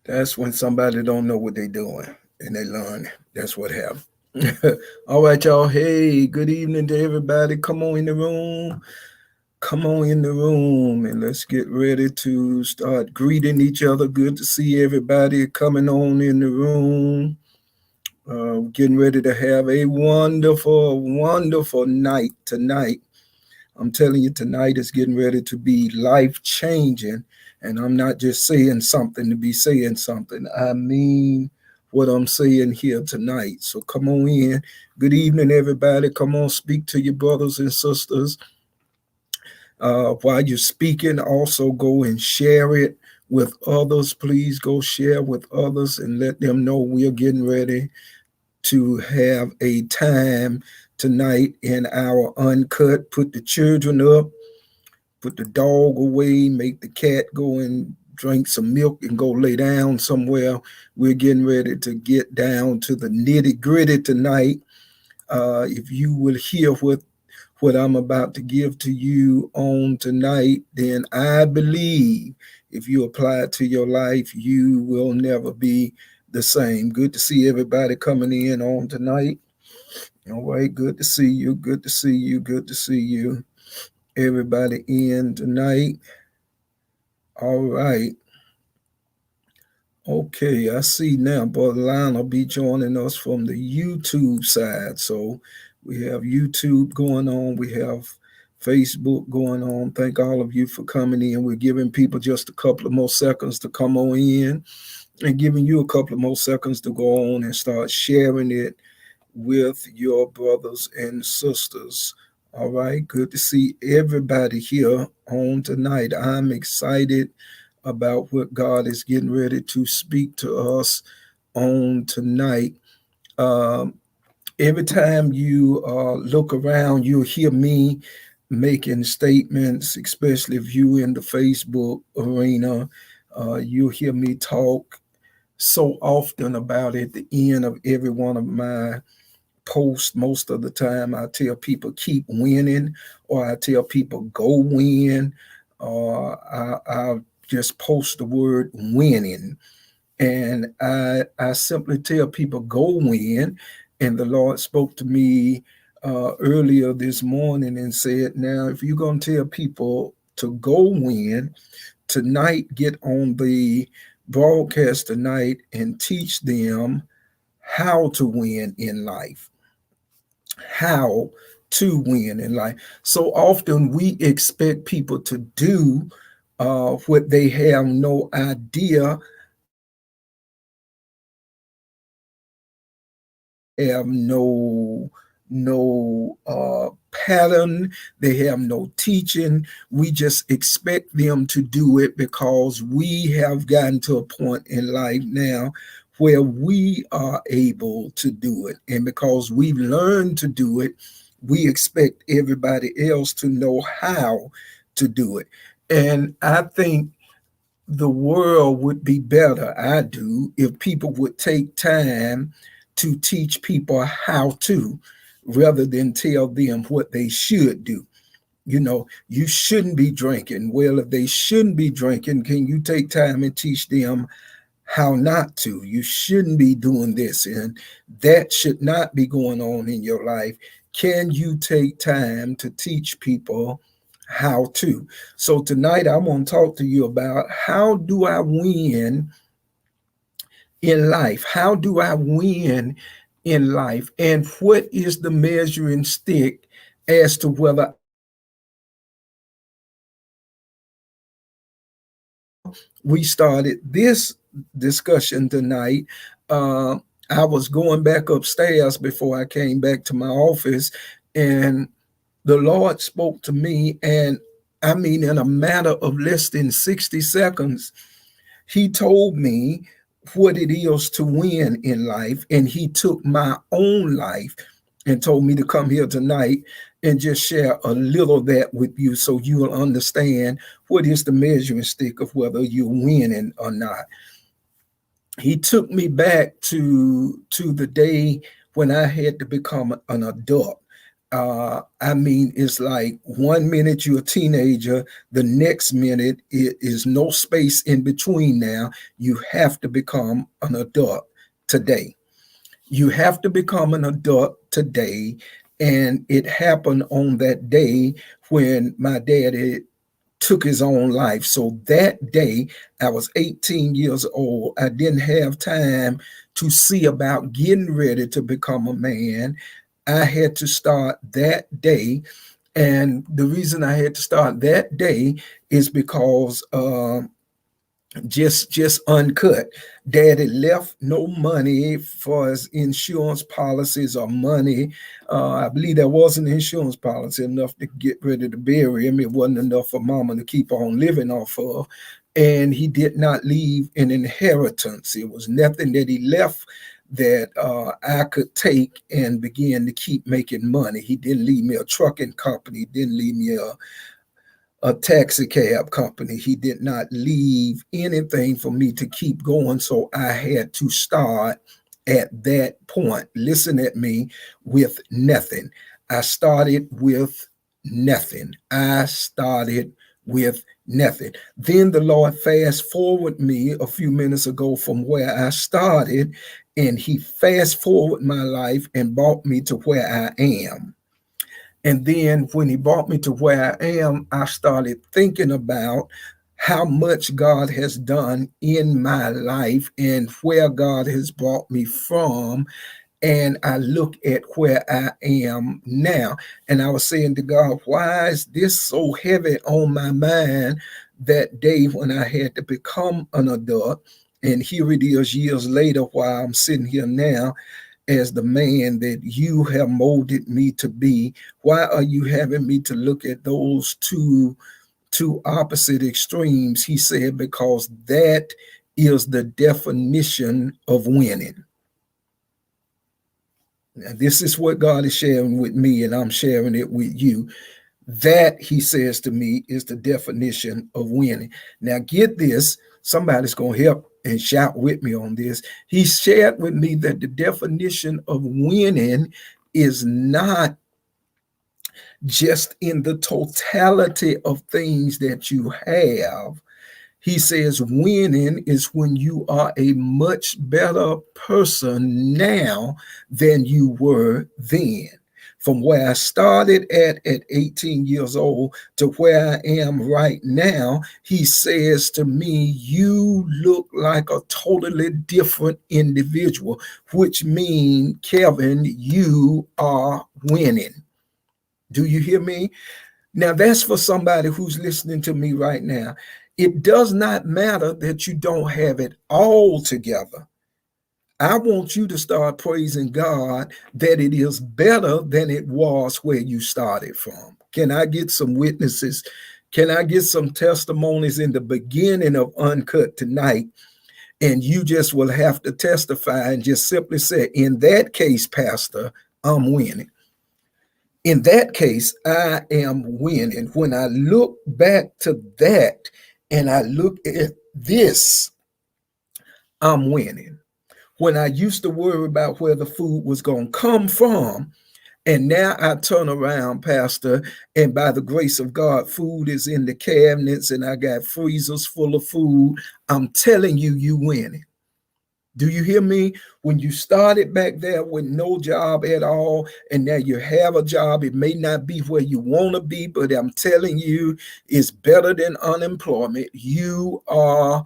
That's when somebody don't know what they're doing and they learn. That's what happened. All right, y'all. Hey, good evening to everybody. Come on in the room. Come on in the room and let's get ready to start greeting each other. Good to see everybody coming on in the room. Getting ready to have a wonderful, wonderful night tonight. I'm telling you, tonight is getting ready to be life changing. And I'm not just saying something to be saying something. I mean what I'm saying here tonight. So come on in. Good evening, everybody. Come on, speak to your brothers and sisters. While you're speaking, also go and share it with others. Please go share with others and let them know we're getting ready to have a time tonight in our uncut. Put the children up, put the dog away, make the cat go and drink some milk and go lay down somewhere. We're getting ready to get down to the nitty gritty tonight. If you will hear what I'm about to give to you on tonight, then I believe if you apply it to your life, you will never be the same. Good to see everybody coming in on tonight. All right, good to see you. Good to see you. Good to see you. Everybody in tonight. All right. Okay, I see now Brother Lionel be joining us from the YouTube side. So we have YouTube going on. We have Facebook going on. Thank all of you for coming in. We're giving people just a couple of more seconds to come on in and giving you a couple of more seconds to go on and start sharing it with your brothers and sisters. All right, good to see everybody here on tonight. I'm excited about what God is getting ready to speak to us on tonight. Um, every time you look around, you'll hear me making statements, especially if you in the Facebook arena. You'll hear me talk so often about it at the end of every one of my posts. Most of the time I tell people keep winning, or I tell people go win, or I just post the word winning. And I simply tell people go win. And the Lord spoke to me earlier this morning and said, now, if you're going to tell people to go win, tonight get on the broadcast tonight and teach them how to win in life. How to win in life. So often we expect people to do what they have no idea, have no pattern, they have no teaching. We just expect them to do it because we have gotten to a point in life now where we are able to do it, and because we've learned to do it, we expect everybody else to know how to do it. And I think the world would be better, I do, if people would take time to teach people how to, rather than tell them what they should do. You know, you shouldn't be drinking. Well, if they shouldn't be drinking, can you take time and teach them how not to? You shouldn't be doing this, and that should not be going on in your life. Can you take time to teach people how to? So tonight I want to talk to you about how do I win in life? How do I win in life? And what is the measuring stick as to whether we started this discussion tonight? Uh, I was going back upstairs before I came back to my office, and the Lord spoke to me. And I mean, in a matter of less than 60 seconds, He told me what it is to win in life. And He took my own life and told me to come here tonight and just share a little of that with you so you will understand what is the measuring stick of whether you're winning or not. He took me back to the day when I had to become an adult. I mean, it's like 1 minute you're a teenager, the next minute it is no space in between now. You have to become an adult today. You have to become an adult today. And it happened on that day when my daddy took his own life. So that day, I was 18 years old. I didn't have time to see about getting ready to become a man. I had to start that day. And the reason I had to start that day is because just uncut. Daddy left no money for his insurance policies or money. I believe there was an insurance policy enough to get ready to bury him. It wasn't enough for mama to keep on living off of. And he did not leave an inheritance. It was nothing that he left that I could take and begin to keep making money. He didn't leave me a trucking company. He didn't leave me a taxi cab company. He did not leave anything for me to keep going. So I had to start at that point. Listen at me, with nothing. I started with nothing. I started with nothing. Then the Lord fast forward me a few minutes ago from where I started, and he fast forward my life and brought me to where I am. And then when he brought me to where I am, I started thinking about how much God has done in my life and where God has brought me from. And I look at where I am now. And I was saying to God, why is this so heavy on my mind that day when I had to become an adult? And here it is years later, while I'm sitting here now as the man that you have molded me to be. Why are you having me to look at those two opposite extremes? He said, because that is the definition of winning. Now, this is what God is sharing with me, and I'm sharing it with you. That, he says to me, is the definition of winning. Now, get this. Somebody's going to help and shout with me on this. He shared with me that the definition of winning is not just in the totality of things that you have. He says winning is when you are a much better person now than you were then. From where I started at 18 years old to where I am right now, he says to me, you look like a totally different individual, which means, Kevin, you are winning. Do you hear me? Now, that's for somebody who's listening to me right now. It does not matter that you don't have it all together. I want you to start praising God that it is better than it was where you started from. Can I get some witnesses? Can I get some testimonies in the beginning of Uncut tonight? And you just will have to testify and just simply say, in that case, Pastor, I'm winning. In that case, I am winning. When I look back to that and I look at this, I'm winning. When I used to worry about where the food was going to come from, and now I turn around, Pastor, and by the grace of God, food is in the cabinets and I got freezers full of food. I'm telling you, you winning. Do you hear me? When you started back there with no job at all, and now you have a job, it may not be where you want to be, but I'm telling you, it's better than unemployment. You are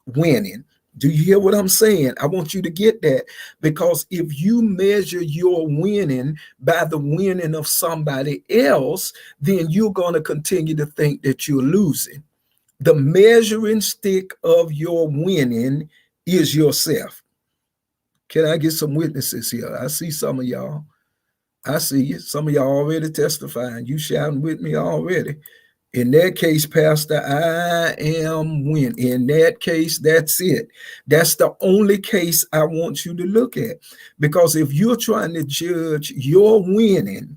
winning. Do you hear what I'm saying? I want you to get that, because if you measure your winning by the winning of somebody else, then you're going to continue to think that you're losing. The measuring stick of your winning is yourself. Can I get some witnesses here? I see some of y'all. I see you. Some of y'all already testifying. You shouting with me already. In that case, Pastor, I am winning. In that case, that's it. That's the only case I want you to look at. Because if you're trying to judge your winning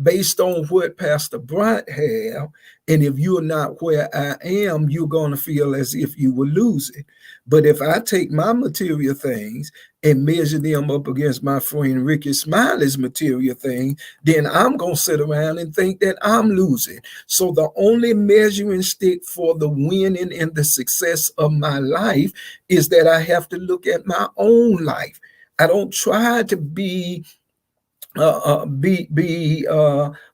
based on what Pastor Bryant have. And if you're not where I am, you're going to feel as if you will lose it. But if I take my material things and measure them up against my friend Ricky Smiley's material thing, then I'm going to sit around and think that I'm losing. So the only measuring stick for the winning and the success of my life is that I have to look at my own life. I don't try to be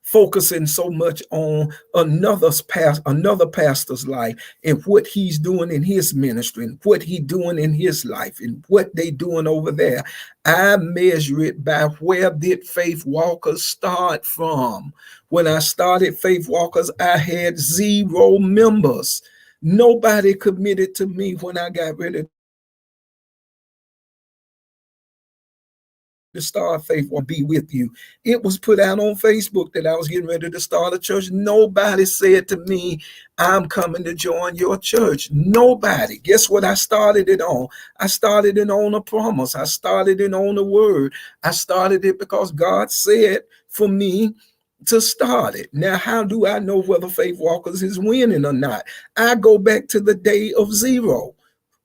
focusing so much on another pastor's life and what he's doing in his ministry and what he's doing in his life and what they doing over there. I measure it by where did Faith Walkers start from. When I started Faith Walkers, I had 0 members. Nobody committed to me when I got ready to start Faith will be with you. It was put out on Facebook that I was getting ready to start a church. Nobody said to me, I'm coming to join your church. Nobody. Guess what I started it on? I started it on a promise. I started it on a word. I started it because God said for me to start it. Now, how do I know whether Faith Walkers is winning or not? I go back to the day of 0.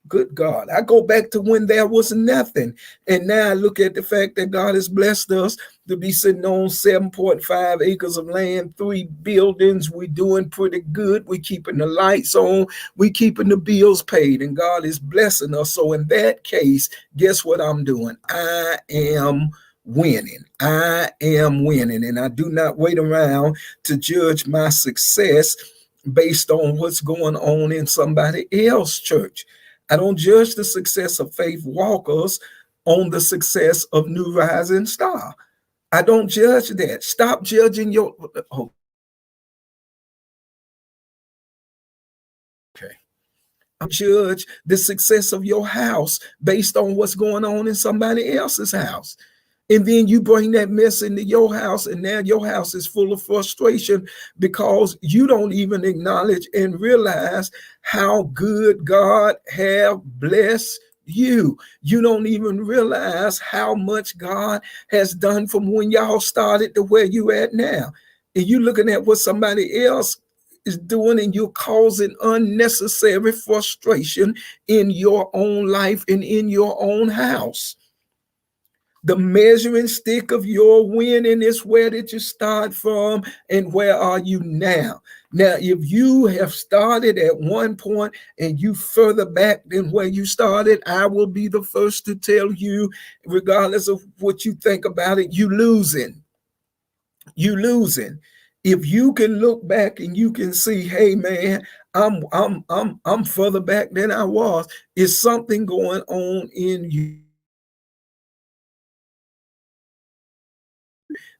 Good God. I go back to when there was nothing. And now I look at the fact that God has blessed us to be sitting on 7.5 acres of land, 3 buildings. We're doing pretty good. We're keeping the lights on. We're keeping the bills paid. And God is blessing us. So in that case, guess what I'm doing? I am winning. I am winning. And I do not wait around to judge my success based on what's going on in somebody else's church. I don't judge the success of Faith Walkers on the success of New Rising Star. I don't judge that. Stop judging your. Okay. I judge the success of your house based on what's going on in somebody else's house. And then you bring that mess into your house, and now your house is full of frustration because you don't even acknowledge and realize how good God have blessed you. You don't even realize how much God has done from when y'all started to where you at now. And you looking at what somebody else is doing, and you're causing unnecessary frustration in your own life and in your own house. The measuring stick of your winning is where did you start from and where are you now? Now, if you have started at one point and you further back than where you started, I will be the first to tell you, regardless of what you think about it, you losing. You losing. If you can look back and you can see, hey man, I'm further back than I was. Is something going on in you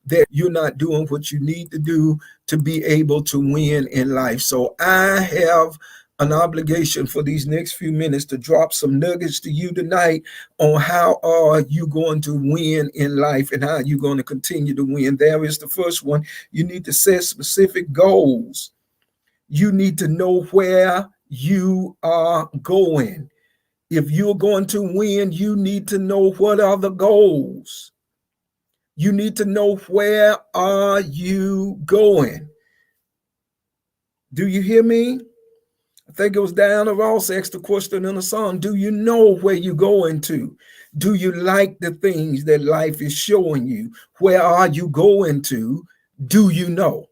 that you're not doing what you need to do to be able to win in life? So I have an obligation for these next few minutes to drop some nuggets to you tonight on how are you going to win in life and how you're going to continue to win. There is the first one. You need to set specific goals. You need to know where you are going. If you're going to win, you need to know what are the goals. You need to know where are you going. Do you hear me? I think it was Diana Ross asked the question in a song. Do you know where you're going to? Do you like the things that life is showing you? Where are you going to? Do you know?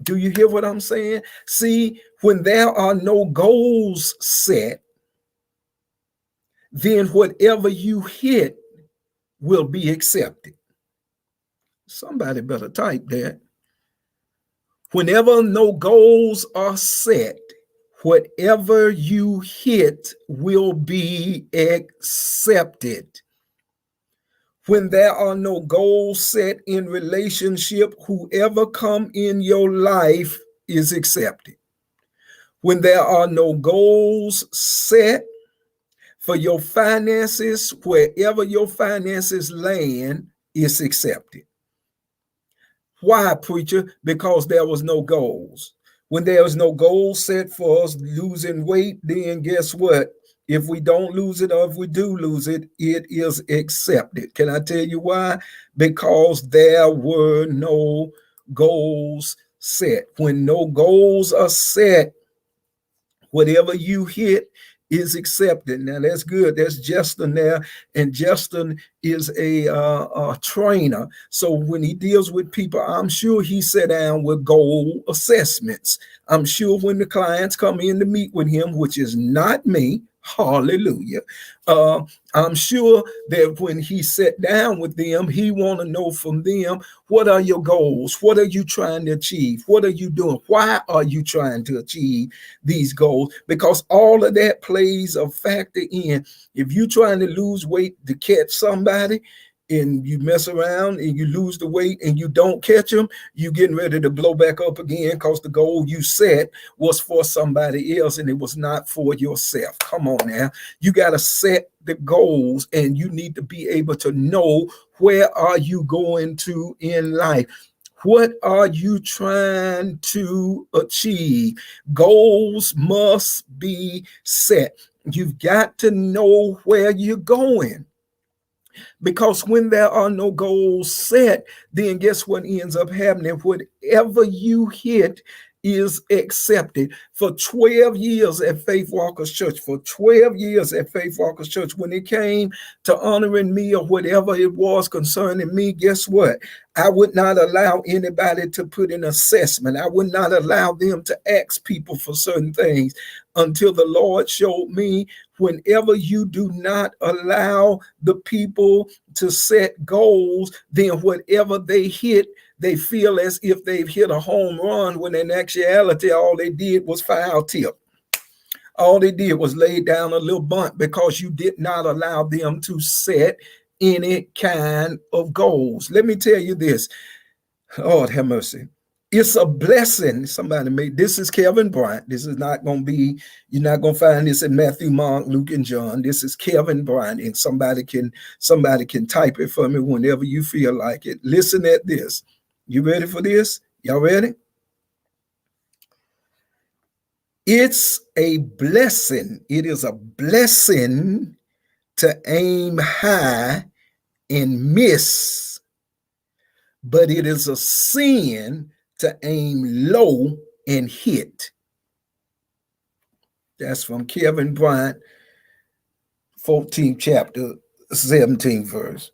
Do you hear what I'm saying? See, when there are no goals set, then whatever you hit will be accepted. Somebody better type that. Whenever no goals are set, whatever you hit will be accepted. When there are no goals set in relationship, whoever come in your life is accepted. When there are no goals set for your finances, wherever your finances land is accepted. Why, preacher? Because there was no goals. When there was no goal set for us losing weight, then guess what? If we don't lose it or if we do lose it, it is accepted. Can I tell you why? Because there were no goals set. When no goals are set, whatever you hit is accepted. Now that's good. That's Justin there, and Justin is a trainer. So when he deals with people, I'm sure he sat down with goal assessments. I'm sure when the clients come in to meet with him, which is not me, hallelujah, I'm sure that when he sat down with them, he want to know from them, what are your goals? What are you trying to achieve? What are you doing? Why are you trying to achieve these goals? Because all of that plays a factor in. If you're trying to lose weight to catch somebody, and you mess around and you lose the weight and you don't catch them, you getting ready to blow back up again, because the goal you set was for somebody else and it was not for yourself. Come on now. You got to set the goals, and you need to be able to know, where are you going to in life? What are you trying to achieve? Goals must be set. You've got to know where you're going. Because when there are no goals set, then guess what ends up happening? Whatever you hit is accepted. For 12 years at Faith Walker's Church, when it came to honoring me or whatever it was concerning me, guess what? I would not allow anybody to put an assessment. I would not allow them to ask people for certain things until the Lord showed me, whenever you do not allow the people to set goals, then whatever they hit, they feel as if they've hit a home run, when in actuality, all they did was foul tip. All they did was lay down a little bunt, because you did not allow them to set any kind of goals. Let me tell you this. Lord have mercy. It's a blessing. Somebody made this. Is Kevin Bryant. This is not going to be, you're not going to find this in Matthew, Mark, Luke, and John. This is Kevin Bryant, and somebody can type it for me whenever you feel like it. Listen at this. You ready for this? Y'all ready? It's a blessing. It is a blessing to aim high and miss, but it is a sin to aim low and hit. That's from Kevin Bryant, 14th chapter, 17th verse.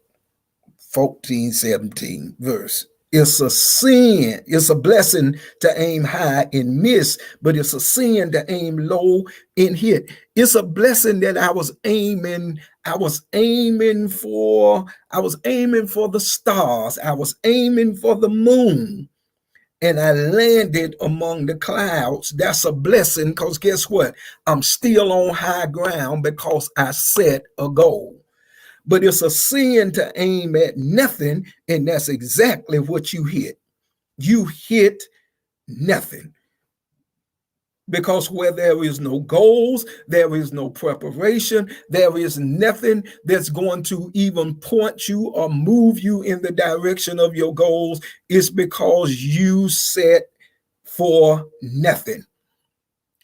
14, 17 verse. It's a sin. It's a blessing to aim high and miss, but it's a sin to aim low and hit. It's a blessing that I was aiming for the stars. I was aiming for the moon, and I landed among the clouds. That's a blessing, because guess what? I'm still on high ground because I set a goal. But it's a sin to aim at nothing, and that's exactly what you hit. You hit nothing. Because where there is no goals, there is no preparation, there is nothing that's going to even point you or move you in the direction of your goals. It's because you set for nothing.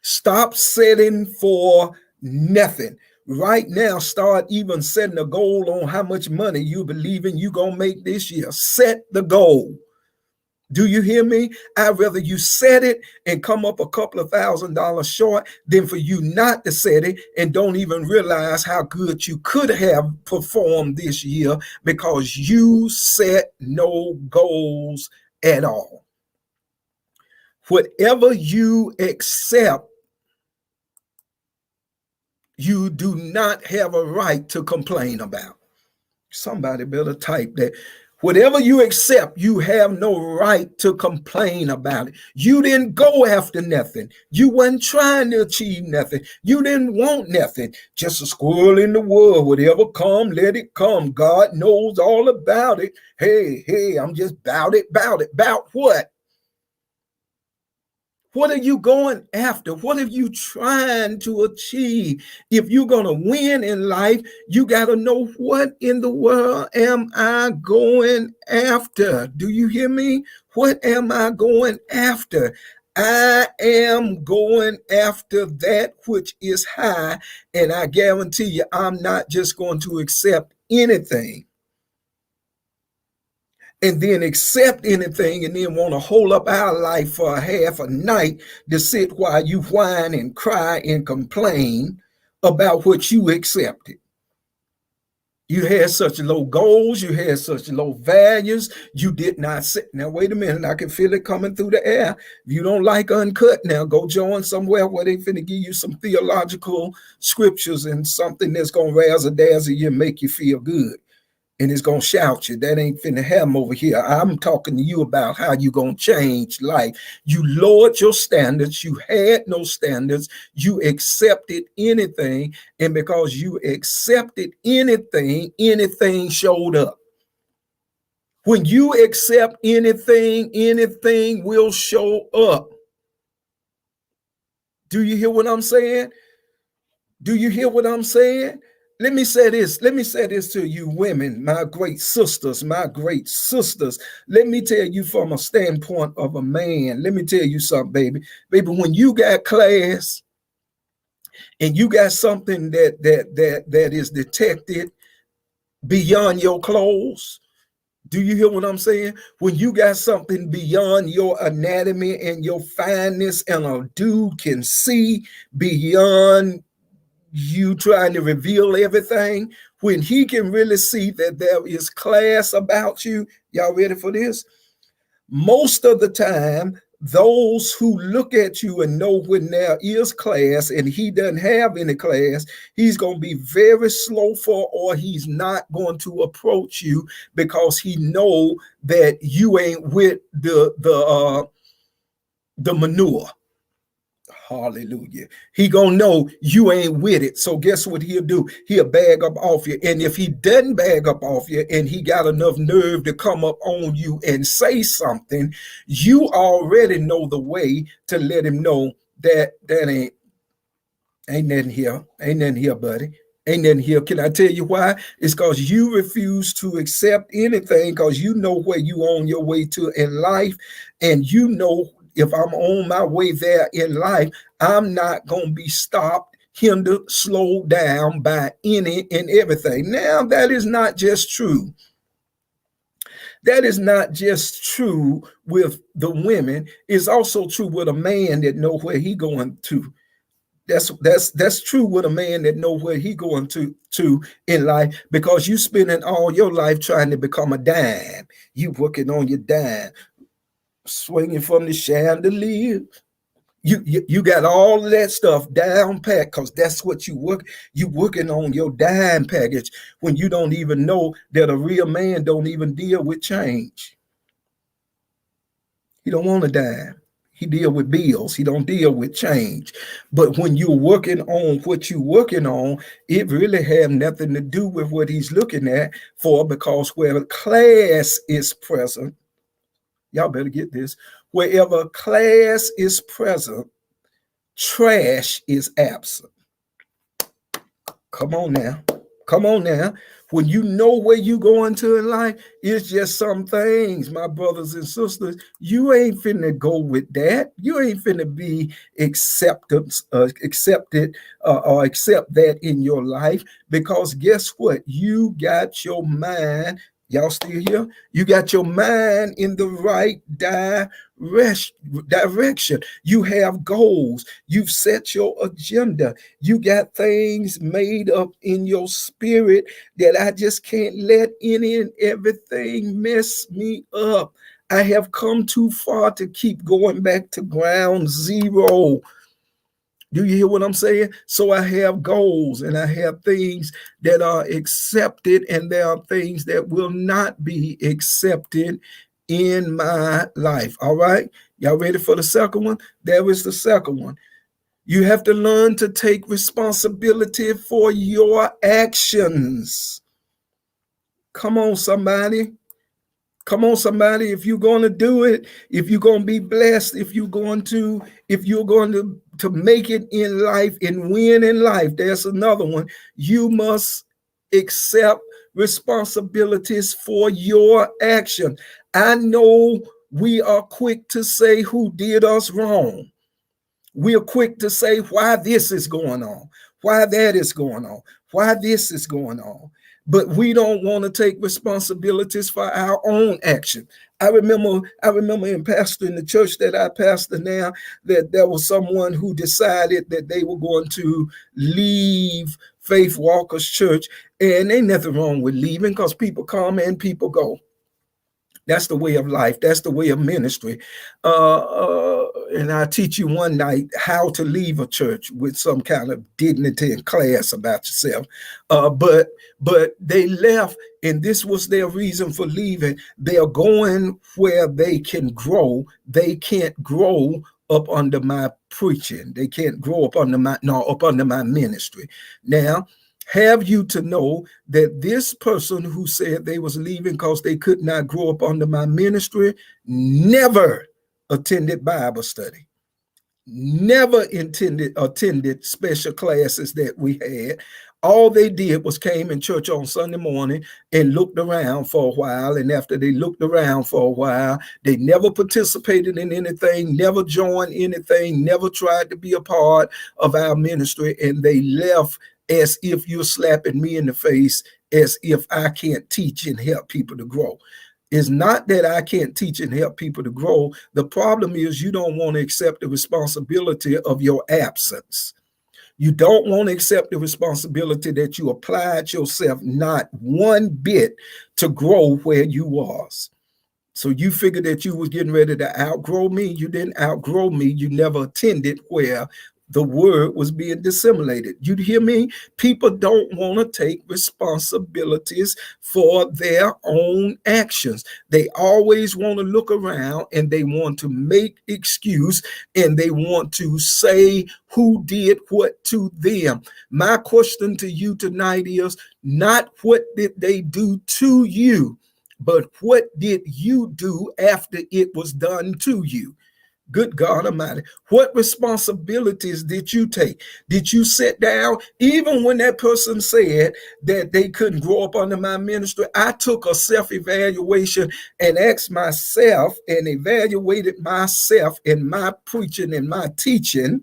Stop setting for nothing. Right now, start even setting a goal on how much money you believe in you're going to make this year. Set the goal. Do you hear me? I'd rather you set it and come up a couple of $1,000s short than for you not to set it and don't even realize how good you could have performed this year because you set no goals at all. Whatever you accept, you do not have a right to complain about. Somebody better type that. Whatever you accept, you have no right to complain about it. You didn't go after nothing. You wasn't trying to achieve nothing. You didn't want nothing. Just a squirrel in the wood. Whatever come, let it come. God knows all about it. Hey, I'm just about it. About what? What are you going after? What are you trying to achieve? If you're going to win in life, you got to know, what in the world am I going after? Do you hear me? What am I going after? I am going after that which is high, and I guarantee you, I'm not just going to accept anything. and then accept anything and then want to hold up our life for a half a night to sit while you whine and cry and complain about what you accepted. You had such low goals, you had such low values, you did not sit. Now, wait a minute, I can feel it coming through the air. If you don't like Uncut, now go join somewhere where they finna give you some theological scriptures and something that's gonna razzle dazzle you and make you feel good. And it's gonna shout you. That ain't finna happen over here. I'm talking to you about how you gonna change life. You lowered your standards. You had no standards. You accepted anything, and because you accepted anything, anything showed up. When you accept anything, anything will show up. Do you hear what I'm saying? Do you hear what I'm saying? Let me say this. Let me say this to you women, my great sisters, my great sisters. Let me tell you from a standpoint of a man. Let me tell you something, baby. Baby, when you got class and you got something that is detected beyond your clothes, do you hear what I'm saying? When you got something beyond your anatomy and your fineness, and a dude can see beyond you trying to reveal everything, when he can really see that there is class about you. Y'all ready for this? Most of the time, those who look at you and know when there is class and he doesn't have any class, he's going to be very slowful, or he's not going to approach you because he know that you ain't with the manure. Hallelujah. He gonna know you ain't with it. So guess what he'll do? He'll bag up off you. And if he doesn't bag up off you and he got enough nerve to come up on you and say something, you already know the way to let him know that ain't nothing here. Ain't nothing here, buddy. Ain't nothing here. Can I tell you why? It's because you refuse to accept anything, because you know where you on your way to in life, and you know if I'm on my way there in life, I'm not going to be stopped, hindered, slowed down by any and everything. Now, that is not just true. That is not just true with the women. It's also true with a man that know where he going to. That's true with a man that know where he going to in life, because you spending all your life trying to become a dime. You working on your dime, swinging from the chandelier. You got all of that stuff down pat, because that's what you working on your dime package, when you don't even know that a real man don't even deal with change. He don't want a dime. He deal with bills. He don't deal with change. But when you're working on what you're working on, it really have nothing to do with what he's looking at for, because where class is present, y'all better get this, wherever class is present, trash is absent. Come on now. Come on now. When you know where you going to in life, it's just some things, my brothers and sisters, you ain't finna go with that. You ain't finna be accepted or accept that in your life, because guess what? You got your mind. Y'all still here? You got your mind in the right direction. You have goals. You've set your agenda. You got things made up in your spirit that I just can't let any and everything mess me up. I have come too far to keep going back to ground zero. Do you hear what I'm saying? So I have goals, and I have things that are accepted, and there are things that will not be accepted in my life. All right. Y'all ready for the second one? There is the second one. You have to learn to take responsibility for your actions. Come on, somebody. Come on, somebody. If you're going to do it, if you're going to be blessed, if you're going to make it in life and win in life, there's another one. You must accept responsibilities for your action. I know we are quick to say who did us wrong. We are quick to say why this is going on, why that is going on, why this is going on. but we don't want to take responsibilities for our own action. I remember in pastoring the church that I pastor now, that there was someone who decided that they were going to leave Faith Walker's church, and ain't nothing wrong with leaving, because people come and people go. That's the way of life. That's the way of ministry. And I teach you one night how to leave a church with some kind of dignity and class about yourself. But they left, and this was their reason for leaving. They are going where they can grow. They can't grow up under my preaching. They can't grow up under my ministry. Now, have you to know that this person who said they was leaving because they could not grow up under my ministry never attended Bible study, never attended special classes that we had. All they did was came in church on Sunday morning and looked around for a while. And after they looked around for a while, they never participated in anything, never joined anything, never tried to be a part of our ministry. And they left as if you're slapping me in the face, as if I can't teach and help people to grow. It's not that I can't teach and help people to grow. The problem is you don't want to accept the responsibility of your absence. You don't want to accept the responsibility that you applied yourself not one bit to grow where you was. So you figured that you was getting ready to outgrow me. You didn't outgrow me. You never attended where the word was being disseminated. You hear me? People don't want to take responsibilities for their own actions. They always want to look around and they want to make excuse and they want to say who did what to them. My question to you tonight is not what did they do to you, but what did you do after it was done to you? Good God Almighty. What responsibilities did you take? Did you sit down? Even when that person said that they couldn't grow up under my ministry, I took a self-evaluation and asked myself and evaluated myself in my preaching and my teaching.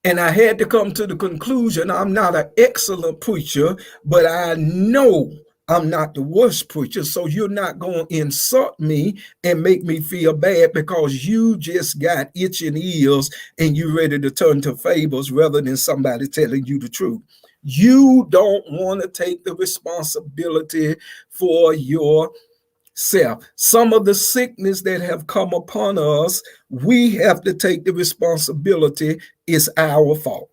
And I had to come to the conclusion I'm not an excellent preacher, but I know I'm not the worst preacher, so you're not going to insult me and make me feel bad because you just got itching ears and you ready to turn to fables rather than somebody telling you the truth. You don't want to take the responsibility for yourself. Some of the sickness that have come upon us, we have to take the responsibility. It's our fault.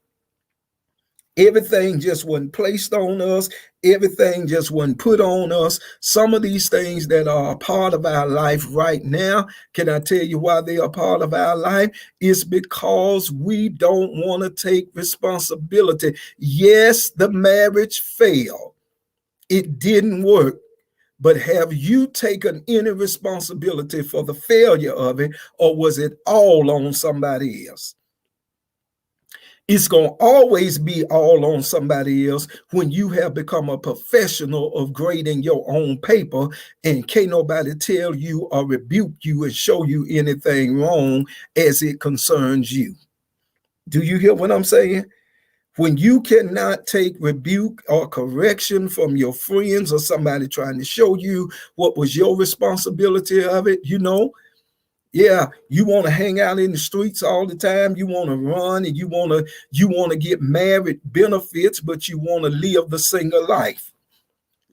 Everything just wasn't placed on us. Everything just wasn't put on us. Some of these things that are a part of our life right now, can I tell you why they are part of our life? It's because we don't want to take responsibility. Yes, the marriage failed. It didn't work. But have you taken any responsibility for the failure of it, or was it all on somebody else? It's going to always be all on somebody else when you have become a professional of grading your own paper and can't nobody tell you or rebuke you and show you anything wrong as it concerns you. Do you hear what I'm saying? When you cannot take rebuke or correction from your friends or somebody trying to show you what was your responsibility of it, yeah, you want to hang out in the streets all the time. You want to run and you want to get married benefits, but you want to live the single life.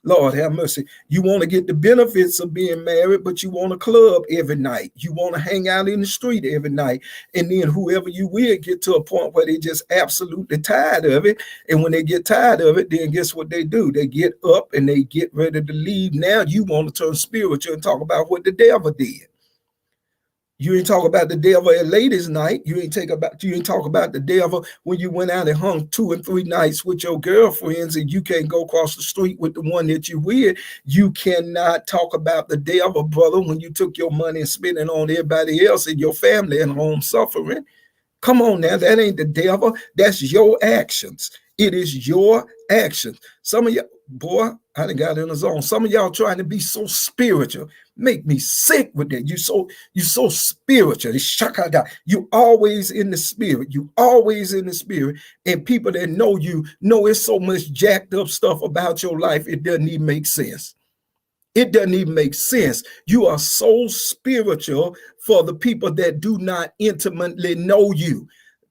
Lord have mercy. You want to get the benefits of being married, but you want to club every night. You want to hang out in the street every night. And then whoever you with get to a point where they just absolutely tired of it. And when they get tired of it, then guess what they do? They get up and they get ready to leave. Now you want to turn spiritual and talk about what the devil did. You ain't talk about the devil at ladies' night. You ain't talk about the devil when you went out and hung 2 and 3 nights with your girlfriends and you can't go across the street with the one that you with. You cannot talk about the devil, brother, when you took your money and spent it on everybody else in your family and home suffering. Come on now, that ain't the devil. That's your actions. It is your actions. Some of y'all, boy, I done got in the zone. Some of y'all trying to be so spiritual. Make me sick with that. You so spiritual. It's shakada. You always in the spirit. You always in the spirit. And people that know you know it's so much jacked up stuff about your life, it doesn't even make sense. It doesn't even make sense. You are so spiritual for the people that do not intimately know you.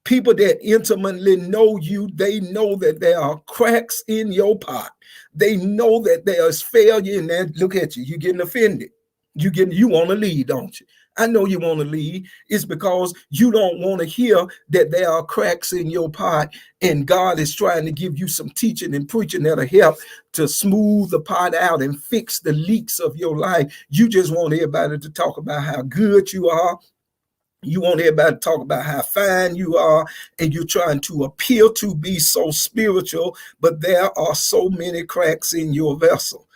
People that intimately know you, they know that there are cracks in your pot. They know that there is failure in that. Look at you, you're getting offended. You want to lead, don't you? I know you want to lead. It's because you don't want to hear that there are cracks in your pot, and God is trying to give you some teaching and preaching that'll help to smooth the pot out and fix the leaks of your life. You just want everybody to talk about how good you are. You want everybody to talk about how fine you are, and you're trying to appear to be so spiritual, but there are so many cracks in your vessel.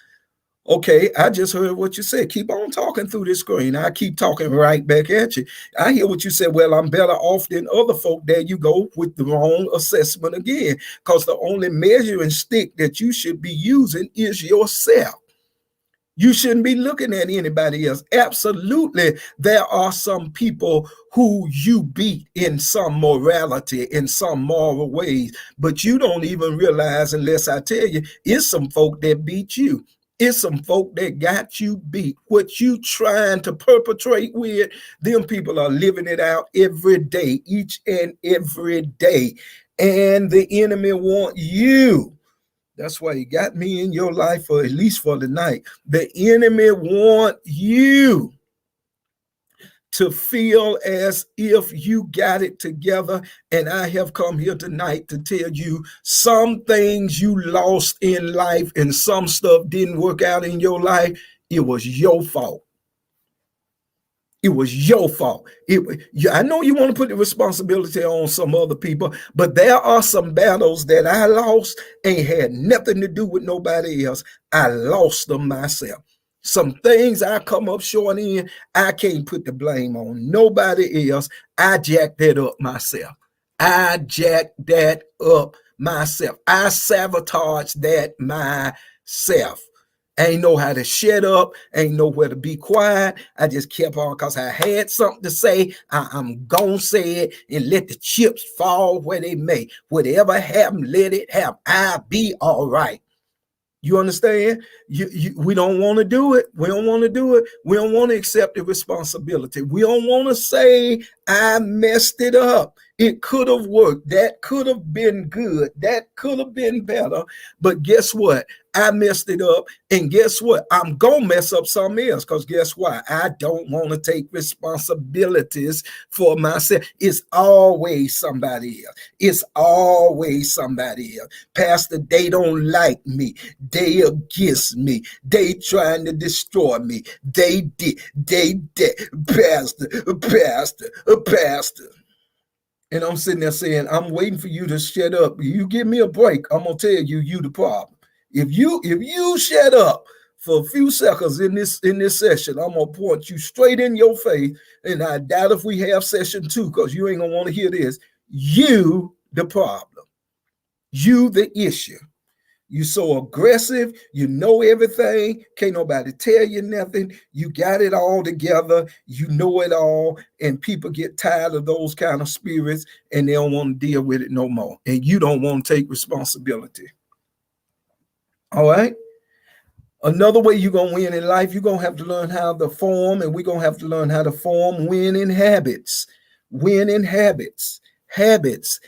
Okay, I just heard what you said. Keep on talking through this screen. I keep talking right back at you. I hear what you said. Well, I'm better off than other folk. There you go with the wrong assessment again, because the only measuring stick that you should be using is yourself. You shouldn't be looking at anybody else. Absolutely, there are some people who you beat in some morality, in some moral ways, but you don't even realize, unless I tell you, it's some folk that beat you. It's some folk that got you beat. What you trying to perpetrate with, them people are living it out every day, each and every day. And the enemy want you. That's why he got me in your life, for at least for the night. The enemy want you to feel as if you got it together. And I have come here tonight to tell you some things you lost in life and some stuff didn't work out in your life. It was your fault. It was your fault. I know you want to put the responsibility on some other people, but there are some battles that I lost ain't had nothing to do with nobody else. I lost them myself. Some things I come up short in, I can't put the blame on nobody else. I jacked that up myself. I jacked that up myself. I sabotaged that myself. I ain't know how to shut up, ain't know where to be quiet. I just kept on because I had something to say. I'm gonna say it and let the chips fall where they may. Whatever happen, let it happen. I'll be all right. You understand? We don't want to do it. We don't want to do it. We don't want to accept the responsibility. We don't want to say, I messed it up. It could have worked. That could have been good. That could have been better. But guess what? I messed it up. And guess what? I'm going to mess up something else, because guess what? I don't want to take responsibilities for myself. It's always somebody else. It's always somebody else. Pastor, they don't like me. They against me. They trying to destroy me. They did. Pastor. And I'm sitting there saying, I'm waiting for you to shut up. You give me a break, I'm gonna tell you the problem. If you shut up for a few seconds in this session, I'm gonna point you straight in your face. And I doubt if we have session 2, because you ain't gonna want to hear this. You the problem. You the issue. You so aggressive, you know everything, can't nobody tell you nothing, you got it all together, you know it all, and people get tired of those kind of spirits and they don't want to deal with it no more. And you don't want to take responsibility. All right? Another way you're going to win in life, you're going to have to learn how to form, and we're going to have to learn how to form winning habits. Winning habits. Habits,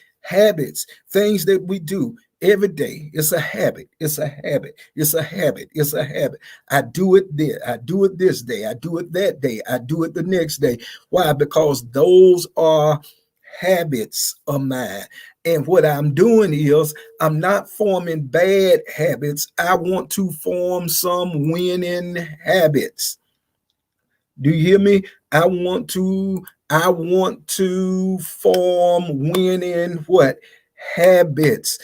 things that we do every day. It's a habit. It's a habit. It's a habit. It's a habit. I do it there. I do it this day. I do it that day. I do it the next day. Why? Because those are habits of mine. And what I'm doing is I'm not forming bad habits. I want to form some winning habits. Do you hear me? I want to form winning what? Habits.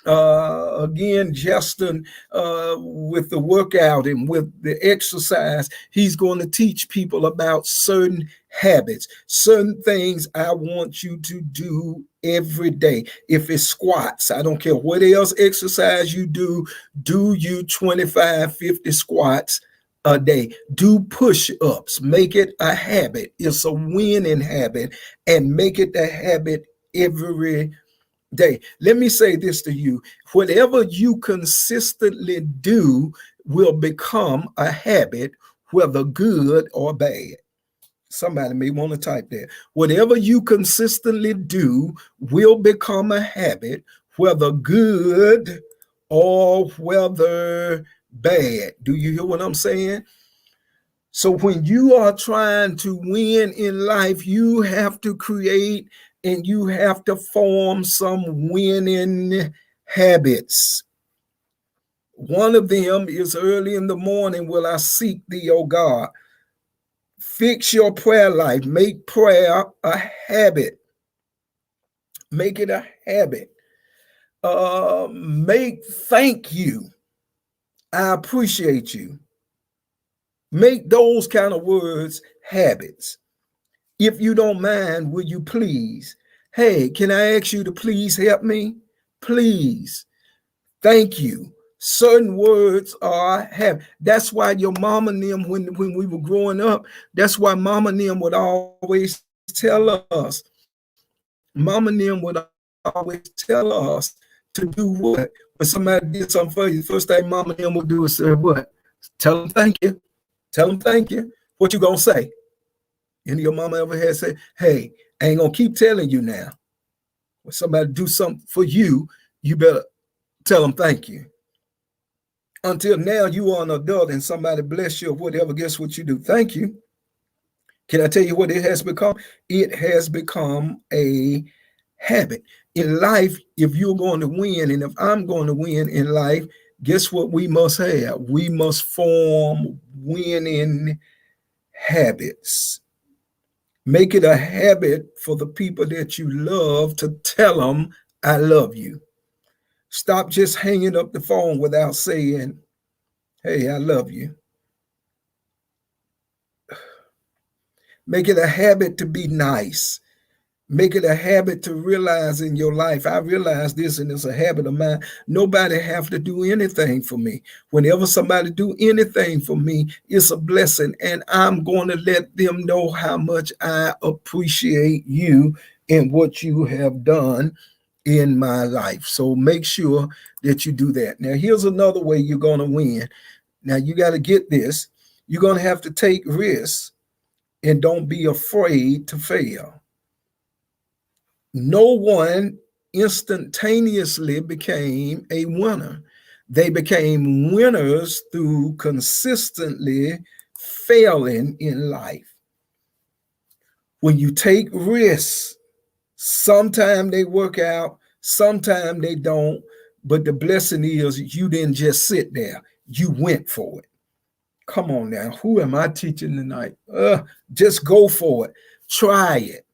Again, Justin, with the workout and with the exercise, he's going to teach people about certain habits, certain things I want you to do every day. If it's squats, I don't care what else exercise you do you 25, 50 squats a day. Do push-ups. Make it a habit. It's a winning habit, and make it a habit every day. Let me say this to you. Whatever you consistently do will become a habit, whether good or bad. Somebody may want to type that. Whatever you consistently do will become a habit, whether good or whether bad. Do you hear what I'm saying? So when you are trying to win in life, you have to create and you have to form some winning habits. One of them is early in the morning will I seek thee, O God. Fix your prayer life. Make prayer a habit. Make it a habit. Make thank you. I appreciate you. Make those kind of words habits. If you don't mind, will you please? Hey, can I ask you to please help me? Please. Thank you. Certain words are have. That's why your mama and them, when we were growing up, that's why mama and them would always tell us. Mama and them would always tell us to do what? When somebody did something for you, the first thing mama and them would do is say, what? Tell them thank you. Tell them thank you. What you gonna say? Any of your mama ever had say, hey, I ain't gonna keep telling you now. When somebody do something for you, you better tell them thank you. Until now, you are an adult and somebody bless you or whatever, guess what you do? Thank you. Can I tell you what it has become? It has become a habit. In life, if you're going to win, and if I'm going to win in life, guess what we must have? We must form winning habits. Make it a habit for the people that you love to tell them, I love you. Stop just hanging up the phone without saying, hey, I love you. Make it a habit to be nice. Make it a habit to realize in your life, I realize this and it's a habit of mine. Nobody have to do anything for me. Whenever somebody do anything for me, it's a blessing. And I'm going to let them know how much I appreciate you and what you have done in my life. So make sure that you do that. Now, here's another way you're going to win. Now, you got to get this. You're going to have to take risks and don't be afraid to fail. No one instantaneously became a winner. They became winners through consistently failing in life. When you take risks, sometimes they work out, sometimes they don't, but the blessing is you didn't just sit there, you went for it. Come on now, who am I teaching tonight? Just go for it. Try it.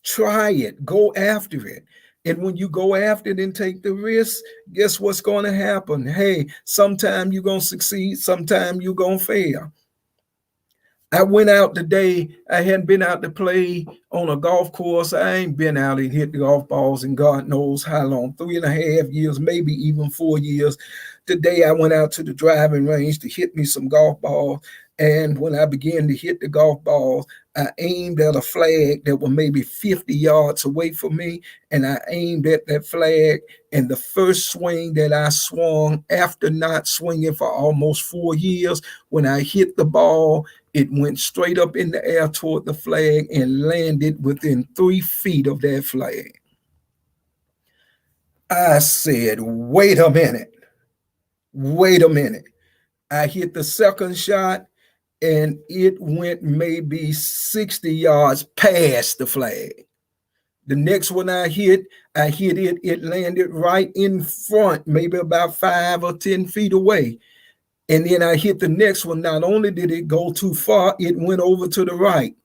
Try it. Go after it. And when you go after it and take the risk, guess what's going to happen? Hey, sometime you're going to succeed, sometime you're going to fail. I went out today. I hadn't been out to play on a golf course. I ain't been out and hit the golf balls in God knows how long, 3.5 years, maybe even 4 years. Today I went out to the driving range to hit me some golf balls. And when I began to hit the golf balls, I aimed at a flag that was maybe 50 yards away from me. And I aimed at that flag. And the first swing that I swung after not swinging for almost 4 years, when I hit the ball, it went straight up in the air toward the flag and landed within 3 feet of that flag. I said, wait a minute. Wait a minute. I hit the second shot and it went maybe 60 yards past the flag. The next one I hit it, it landed right in front, maybe about 5 or 10 feet away. And then I hit the next one. Not only did it go too far, it went over to the right.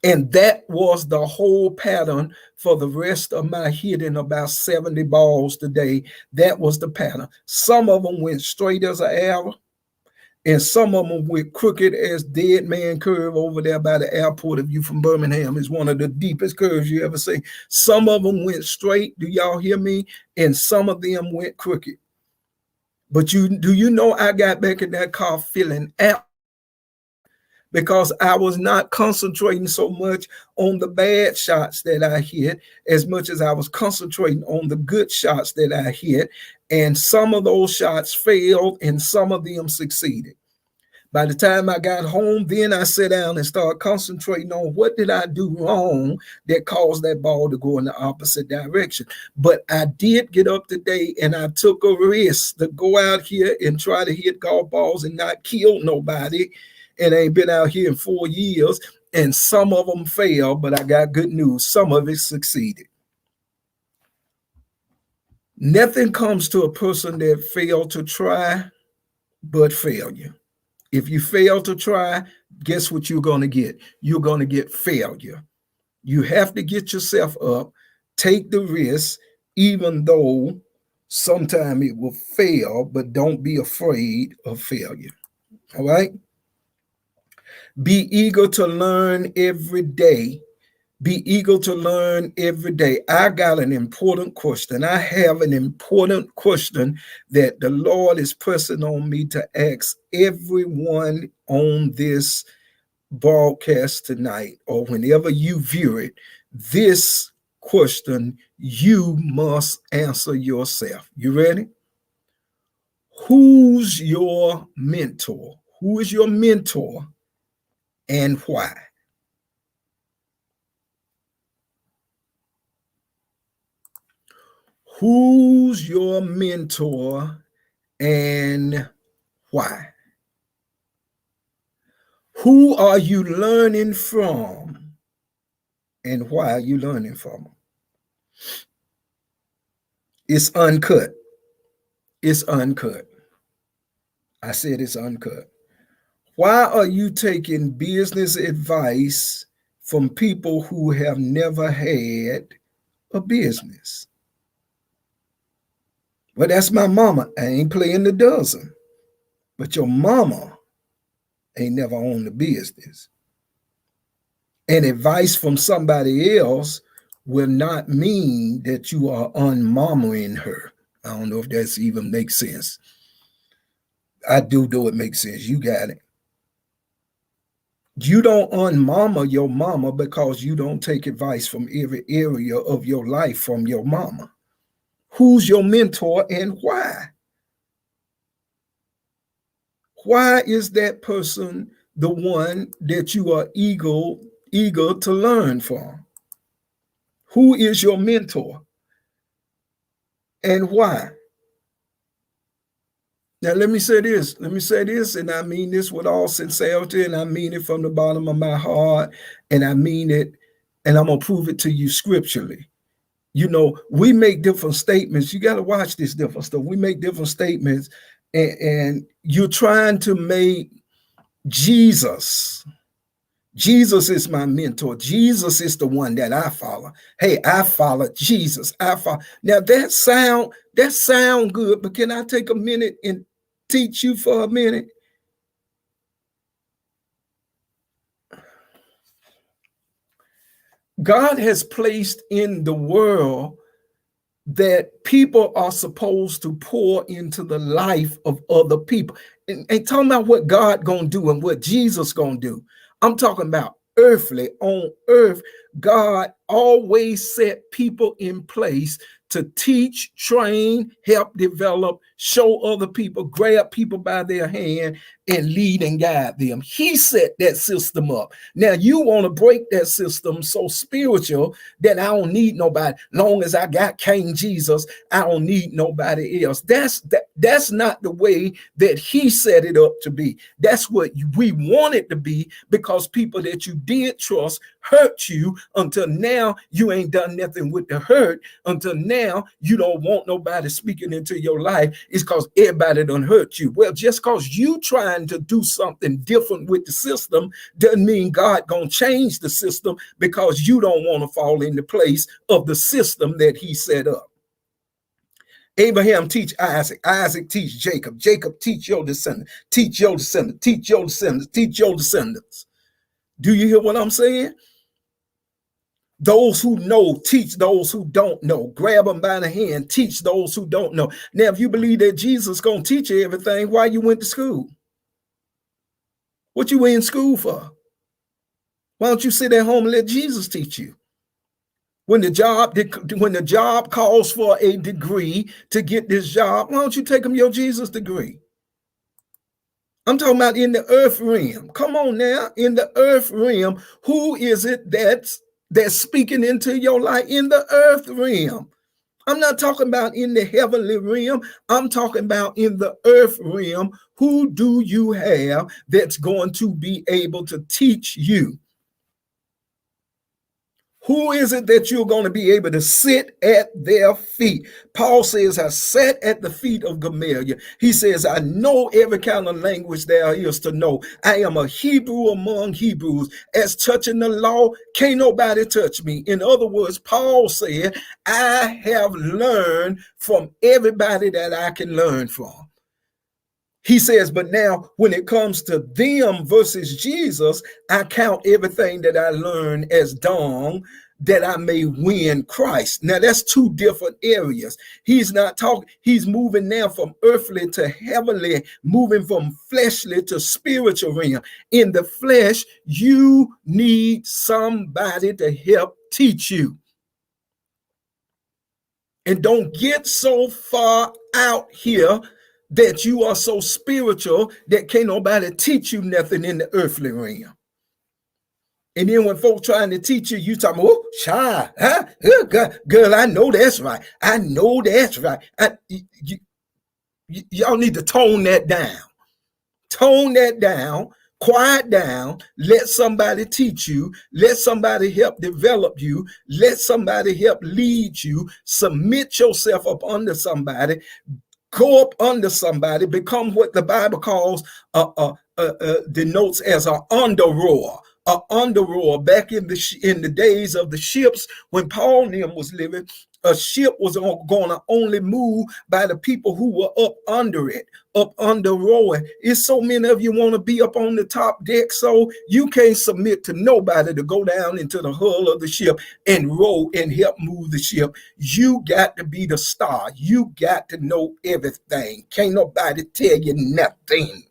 And that was the whole pattern for the rest of my hitting, about 70 balls today. That was the pattern. Some of them went straight as an arrow, and some of them went crooked as Dead Man Curve over there by the airport. If you from Birmingham, is one of the deepest curves you ever see. Some of them went straight. Do y'all hear me? And some of them went crooked. But do you know I got back in that car feeling out, because I was not concentrating so much on the bad shots that I hit as much as I was concentrating on the good shots that I hit. And some of those shots failed and some of them succeeded. By the time I got home, then I sat down and started concentrating on what did I do wrong that caused that ball to go in the opposite direction. But I did get up today and I took a risk to go out here and try to hit golf balls and not kill nobody. And I ain't been out here in 4 years, and some of them failed, but I got good news. Some of it succeeded. Nothing comes to a person that failed to try but failure. If you fail to try, guess what you're going to get? You're going to get failure. You have to get yourself up, take the risk, even though sometimes it will fail, but don't be afraid of failure. All right? Be eager to learn every day. Be eager to learn every day. I got an important question. I have an important question that the Lord is pressing on me to ask everyone on this broadcast tonight, or whenever you view it. This question you must answer yourself. You ready? Who's your mentor? Who is your mentor and why? Who's your mentor and why? Who are you learning from and why are you learning from them? It's uncut. It's uncut. I said it's uncut. Why are you taking business advice from people who have never had a business? Well, that's my mama. I ain't playing the dozen. But your mama ain't never owned a business. And advice from somebody else will not mean that you are unmamaing her. I don't know if that's even makes sense. I do it makes sense. You got it. You don't unmama your mama because you don't take advice from every area of your life from your mama. Who's your mentor and why? Why is that person the one that you are eager to learn from? Who is your mentor and why? Now, let me say this, and I mean this with all sincerity, and I mean it from the bottom of my heart, and I mean it, and I'm going to prove it to you scripturally. You know, we make different statements. You got to watch this different stuff. We make different statements, and you're trying to make Jesus is my mentor. Jesus is the one that I follow. Hey, I follow Jesus. I follow. Now that sound good, but can I take a minute and teach you for a minute? God has placed in the world that people are supposed to pour into the life of other people. And talking about what God gonna do and what Jesus gonna do. I'm talking about earthly, on earth. God always set people in place to teach, train, help develop, show other people, grab people by their hand and lead and guide them. He set that system up. Now you want to break that system so spiritual that I don't need nobody. Long as I got King Jesus, I don't need nobody else. That's not the way that he set it up to be. That's what we want it to be, because people that you did trust hurt you until now you ain't done nothing with the hurt, until now now you don't want nobody speaking into your life is because everybody done hurt you. Well, just because you trying to do something different with the system doesn't mean God gonna change the system, because you don't want to fall in the place of the system that he set up. Abraham teach Isaac, Isaac teach Jacob, Jacob teach your descendants, teach your descendants, teach your descendants, teach your descendants. Do you hear what I'm saying? Those who know teach those who don't know. Grab them by the hand, teach those who don't know. Now, if you believe that Jesus is going to teach you everything, why you went to school? What you in school for? Why don't you sit at home and let Jesus teach you? When the job calls for a degree to get this job, why don't you take them your Jesus degree? I'm talking about in the earth realm. Come on now, in the earth realm, who is it that's speaking into your life in the earth realm? I'm not talking about in the heavenly realm. I'm talking about in the earth realm. Who do you have that's going to be able to teach you? Who is it that you're going to be able to sit at their feet? Paul says, I sat at the feet of Gamaliel. He says, I know every kind of language there is to know. I am a Hebrew among Hebrews. As touching the law, can't nobody touch me. In other words, Paul said, I have learned from everybody that I can learn from. He says, but now when it comes to them versus Jesus, I count everything that I learned as dung, that I may win Christ. Now that's two different areas. He's not talking, he's moving now from earthly to heavenly, moving from fleshly to spiritual realm. In the flesh, you need somebody to help teach you. And don't get so far out here that you are so spiritual that can't nobody teach you nothing in the earthly realm. And then when folks trying to teach you, you talking, oh, shy, huh? Girl, I know that's right. I know that's right. Y'all need to tone that down. Tone that down. Quiet down. Let somebody teach you. Let somebody help develop you. Let somebody help lead you. Submit yourself up under somebody. Go up under somebody, become what the Bible calls denotes as an under-rower. An under-rower. Back in the days of the ships when Paul and them was living, a ship was going to only move by the people who were up under it, up under rowing. It's so many of you want to be up on the top deck, so you can't submit to nobody to go down into the hull of the ship and row and help move the ship. You got to be the star. You got to know everything. Can't nobody tell you nothing.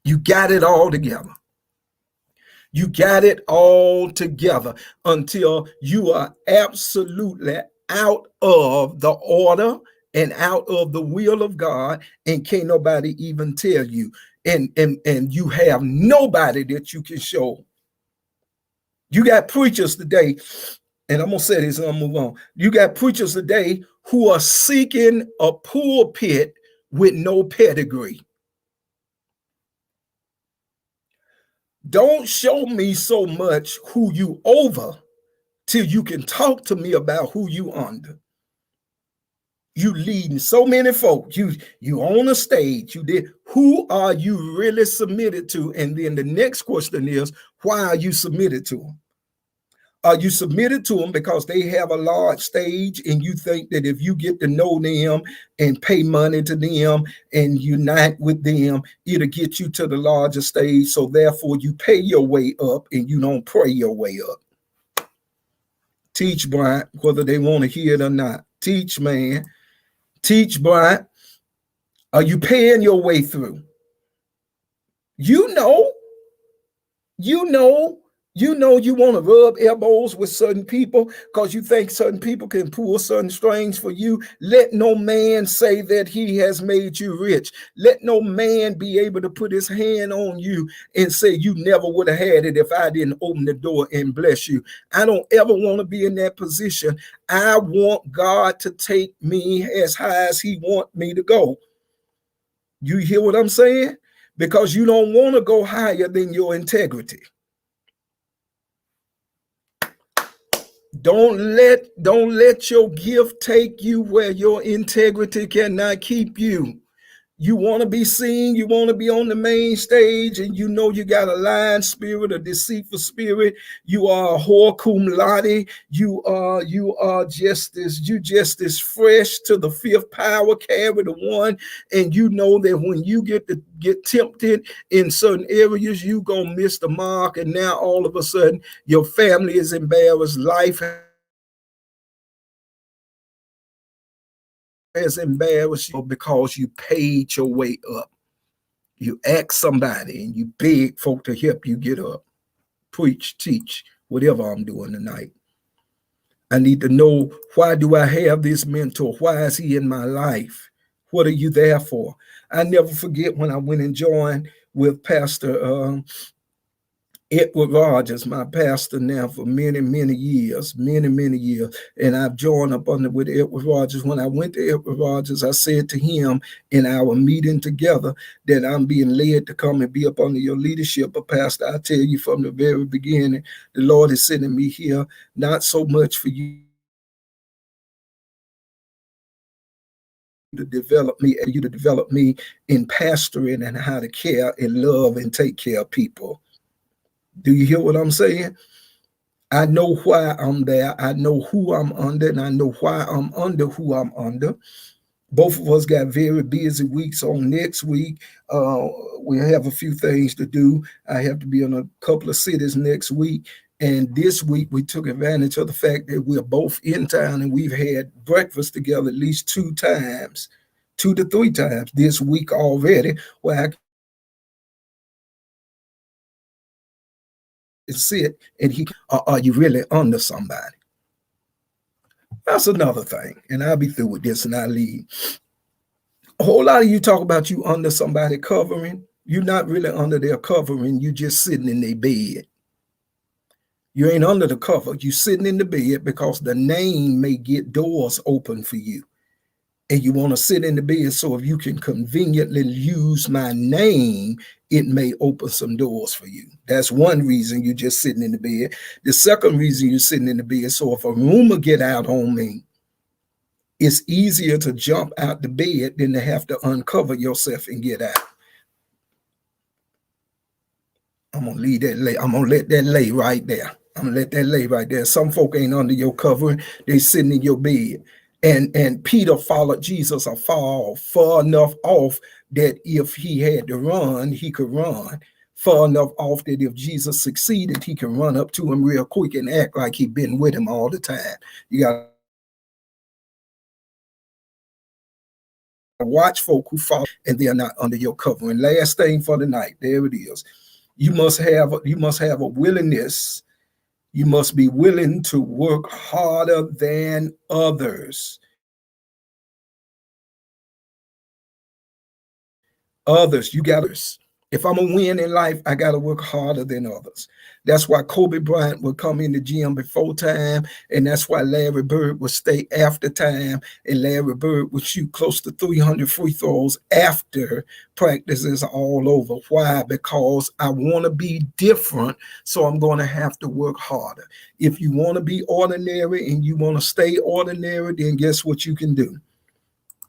You got it all together. You got it all together until you are absolutely out of the order and out of the will of God, and can't nobody even tell you. And you have nobody that you can show. You got preachers today, and I'm gonna say this and I'm gonna move on. You got preachers today who are seeking a pulpit with no pedigree. Don't show me so much who you over till you can talk to me about who you under. You leading so many folks. You on a stage. You did. Who are you really submitted to? And then the next question is, why are you submitted to them? Are you submitted to them because they have a large stage and you think that if you get to know them and pay money to them and unite with them, it'll get you to the larger stage, so therefore you pay your way up and you don't pray your way up? Teach, Brian, whether they want to hear it or not. Teach, man. Teach, Brian. Are you paying your way through? You know you want to rub elbows with certain people because you think certain people can pull certain strings for you. Let no man say that he has made you rich. Let no man be able to put his hand on you and say you never would have had it if I didn't open the door and bless you. I don't ever want to be in that position. I want God to take me as high as he wants me to go. You hear what I'm saying? Because you don't want to go higher than your integrity. Don't let your gift take you where your integrity cannot keep you. You want to be seen, you want to be on the main stage, and you know you got a lying spirit, a deceitful spirit. You are a whore cum laude. You are just as fresh to the fifth power, carry the one, and you know that when you get tempted in certain areas, you gonna miss the mark, and now all of a sudden your family is embarrassed, life has embarrassed you because you paid your way up. You ask somebody and you beg folk to help you get up, preach, teach, whatever I'm doing tonight. I need to know, why do I have this mentor? Why is he in my life? What are you there for? I never forget when I went and joined with Pastor Edward Rogers, my pastor now for many, many years, many years. And I've joined up under with Edward Rogers. When I went to Edward Rogers, I said to him in our meeting together that I'm being led to come and be up under your leadership. But Pastor, I tell you from the very beginning, the Lord is sending me here, not so much for you to develop me in pastoring and how to care and love and take care of people. Do you hear what I'm saying? I know why I'm there. I know who I'm under, and I know why I'm under who I'm under. Both of us got very busy weeks on next week. We have a few things to do. I have to be in a couple of cities next week. And this week, we took advantage of the fact that we're both in town and we've had breakfast together at least 2 times, 2 to 3 times this week already, where I can sit and are you really under somebody? That's another thing. And I'll be through with this and I'll leave. A whole lot of you talk about you under somebody covering. You're not really under their covering. You just sitting in their bed. You ain't under the cover. You sitting in the bed because the name may get doors open for you. And you want to sit in the bed so if you can conveniently use my name, it may open some doors for you. That's one reason you're just sitting in the bed. The second reason you're sitting in the bed, so if a rumor get out on me, it's easier to jump out the bed than to have to uncover yourself and get out. I'm gonna leave that lay. I'm gonna let that lay right there. I'm gonna let that lay right there. Some folk ain't under your covering, they sitting in your bed. And Peter followed Jesus far enough off that if he had to run, he could run. Far enough off that if Jesus succeeded, he can run up to him real quick and act like he'd been with him all the time. You got to watch folk who follow and they're not under your covering. Last thing for the night, there it is. You must have a willingness. You must be willing to work harder than others. You got to. If I'm gonna win in life, I gotta work harder than others. That's why Kobe Bryant would come in the gym before time, and that's why Larry Bird would stay after time, and Larry Bird would shoot close to 300 free throws after practice is all over. Why? Because I want to be different, so I'm going to have to work harder. If you want to be ordinary and you want to stay ordinary, then guess what you can do?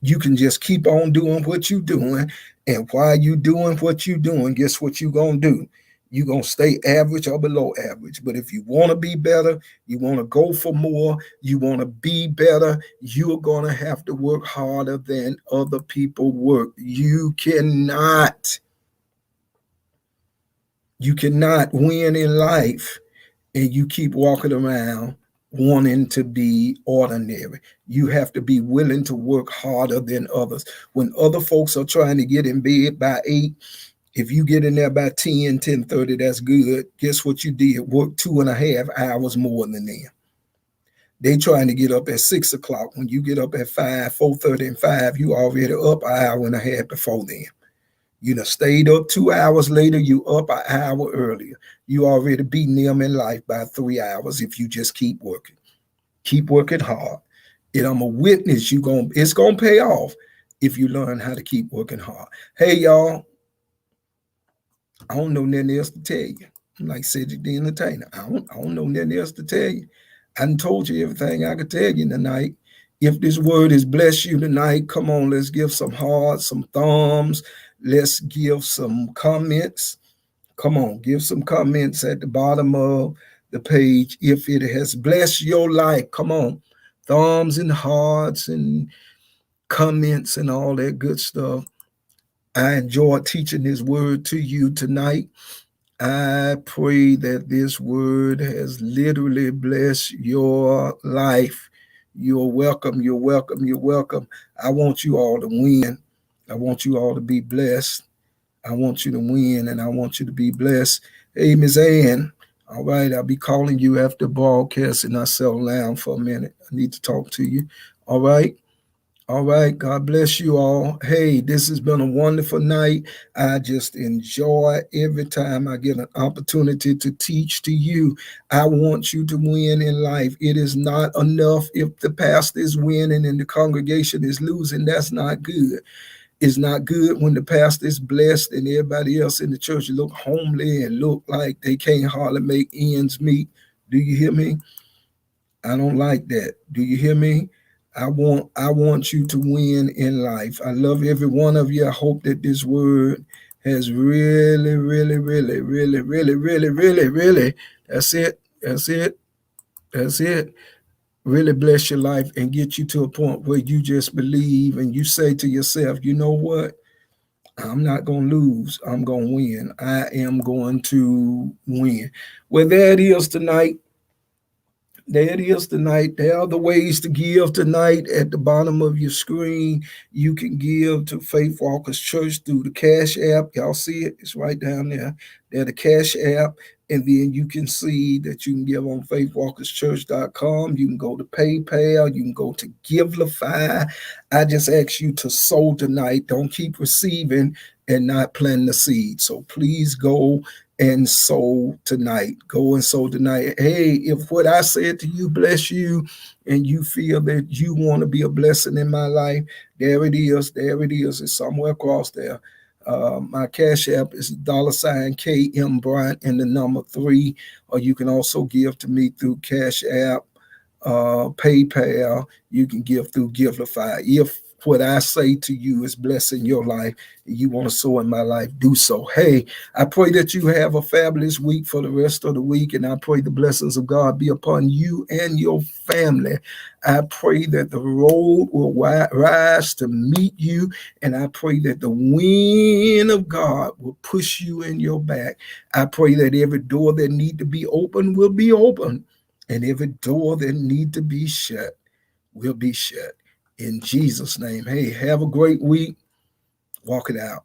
You can just keep on doing what you're doing. And while you doing what you're doing, guess what you're going to do? You're going to stay average or below average. But if you want to be better, you want to go for more, you want to be better, you're going to have to work harder than other people work. You cannot win in life and you keep walking around wanting to be ordinary. You have to be willing to work harder than others. When other folks are trying to get in bed by 8, if you get in there by 10, 10:30, that's good. Guess what you did? Work 2.5 hours more than them. They trying to get up at 6 o'clock. When you get up at 5, 4:30 and 5, you already up an hour and a half before them. You done stayed up 2 hours later, you up an hour earlier. You already beating them in life by 3 hours if you just keep working. Keep working hard. And I'm a witness, it's gonna pay off if you learn how to keep working hard. Hey y'all, I don't know nothing else to tell you. I'm like Cedric the Entertainer. I don't know nothing else to tell you. I done told you everything I could tell you tonight. If this word has blessed you tonight, come on, let's give some hearts, some thumbs. Let's give some comments. Come on, give some comments at the bottom of the page. If it has blessed your life, come on, thumbs and hearts and comments and all that good stuff. I enjoyed teaching this word to you tonight. I pray that this word has literally blessed your life. You're welcome. You're welcome. You're welcome. I want you all to win. I want you all to be blessed. I want you to win and I want you to be blessed. Hey, Ms. Ann. All right, I'll be calling you after broadcast and I settle down for a minute. I need to talk to you. All right. All right. God bless you all. Hey, this has been a wonderful night. I just enjoy every time I get an opportunity to teach to you. I want you to win in life. It is not enough if the pastor is winning and the congregation is losing. That's not good. It's not good when the pastor is blessed and everybody else in the church look homely and look like they can't hardly make ends meet. Do you hear me? I don't like that. Do you hear me? I want you to win in life. I love every one of you. I hope that this word has really, really, really, really, really, really, really, really, that's it. That's it. That's it. Really bless your life and get you to a point where you just believe and you say to yourself, you know what? I'm not going to lose. I'm going to win. I am going to win. Well, there it is tonight. There it is tonight. There are the ways to give tonight at the bottom of your screen. You can give to Faith Walkers Church through the Cash App. Y'all see it? It's right down there. There's the Cash App. And then you can see that you can give on faithwalkerschurch.com. You can go to PayPal. You can go to Givelify. I just ask you to sow tonight. Don't keep receiving and not planting the seed. So please go and sow tonight. Go and sow tonight. Hey, if what I said to you bless you and you feel that you want to be a blessing in my life, there it is. There it is. It's somewhere across there. My Cash App is $KM Bryant and the number 3. Or you can also give to me through Cash App, PayPal. You can give through Givelify. If what I say to you is blessing your life, you want to sow in my life, do so. Hey, I pray that you have a fabulous week for the rest of the week, and I pray the blessings of God be upon you and your family. I pray that the road will rise to meet you, and I pray that the wind of God will push you in your back. I pray that every door that need to be open will be open, and every door that need to be shut will be shut. In Jesus' name. Hey, have a great week. Walk it out.